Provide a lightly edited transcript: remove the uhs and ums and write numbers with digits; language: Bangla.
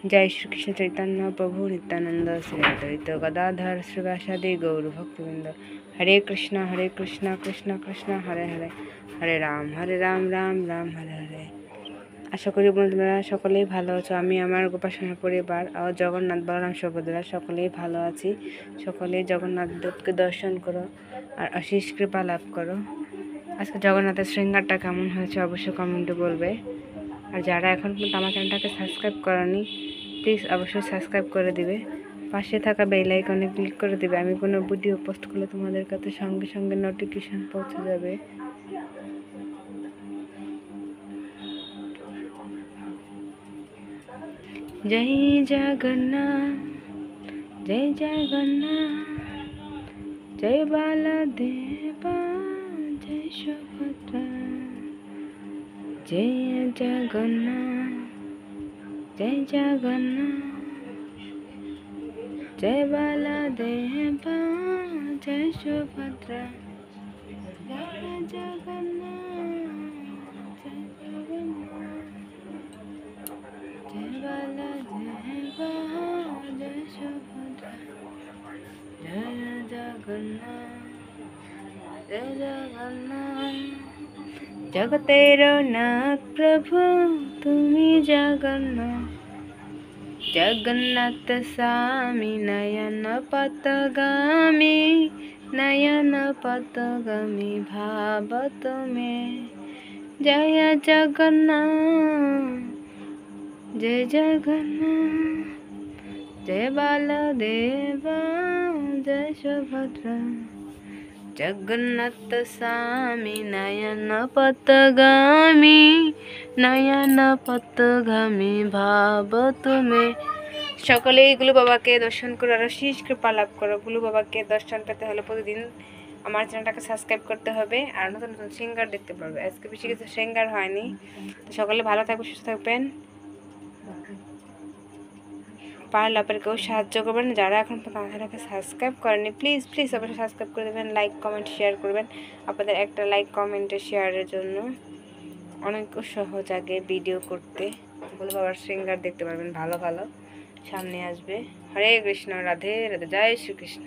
जय श्री कृष्ण चैतन्य प्रभु नित्यानंद श्री अद्वैत गदाधर श्रीवासादि गौर भक्तवृंद। हरे कृष्णा कृष्ण कृष्ण हरे हरे, हरे राम राम राम हरे हरे। आशा करी बंधुरा सकलेই ভালো আছো। আমি আমার গোপাসনা পরিবার আর জগন্নাথ বলরাম সুভদ্রা সকলেই ভালো আছি। সকলেই জগন্নাথ দেবকে দর্শন করো আর আশীষ কৃপা লাভ করো। আজকে জগন্নাথের শৃঙ্গারটা কেমন হয়েছে অবশ্যই কমেন্টে বলবে। আর যারা এখন পর্যন্ত আমার চ্যানেলটাকে সাবস্ক্রাইব করনি প্লিজ অবশ্যই সাবস্ক্রাইব করে দিবে, পাশে থাকা বেল আইকনে ক্লিক করে দিবে। আমি কোনো ভিডিও পোস্ট করলে তোমাদের কাছে সঙ্গে সঙ্গে নোটিফিকেশন পৌঁছে যাবে। জয় জগন্নাথ জয় জগন্নাথ, জয় বলদেবা জয় সুভদ্রা, জয় জগন্নাথ জয় জগন্নাথ, জয় বলদেবা জয় সুভদ্রা, জয় জগন্নাথ জয় জগন্নাথ, জয় বলদেবা জয় সুভদ্রা, জয় জগন্নাথ জয় জগন্নাথ। জগতের নাথ প্রভু তুমি জগন্নাথ, জগন্নাথ স্বামী নয়ন পথগামী, নয়ন পথগামী ভাব তুমি। জয় জগন্নাথ জয় জগন্নাথ, জয় বলদেবা জয় সুভদ্রা, জগন্নাথ স্বামী নয়ন পথগামী, নয়ন পথগামী ভাব তুমি। সকলেই গুলু বাবাকে দর্শন করো আর আশীষ কৃপা লাভ করো। গুলু বাবাকে দর্শন পেতে হলে প্রতিদিন আমার চ্যানেলটাকে সাবস্ক্রাইব করতে হবে আর নতুন নতুন সিঙ্গার দেখতে পারবে। আজকে বেশি কিছু সিঙ্গার হয়নি, তো সকলে ভালো থাকবে, সুস্থ থাকবেন। পারলে আপনাকেও সাহায্য করবেন। যারা এখন চ্যানেলটাকে সাবস্ক্রাইব করেনি প্লিজ প্লিজ অবশ্যই সাবস্ক্রাইব করে দেবেন, লাইক কমেন্ট শেয়ার করবেন। আপনাদের একটা লাইক কমেন্টে শেয়ারের জন্য অনেক সহজ আগে ভিডিও করতে। বলে বাবার সিঙ্গার দেখতে পারবেন, ভালো ভালো সামনে আসবে। হরে কৃষ্ণ, রাধে রাধে, জয় শ্রীকৃষ্ণ।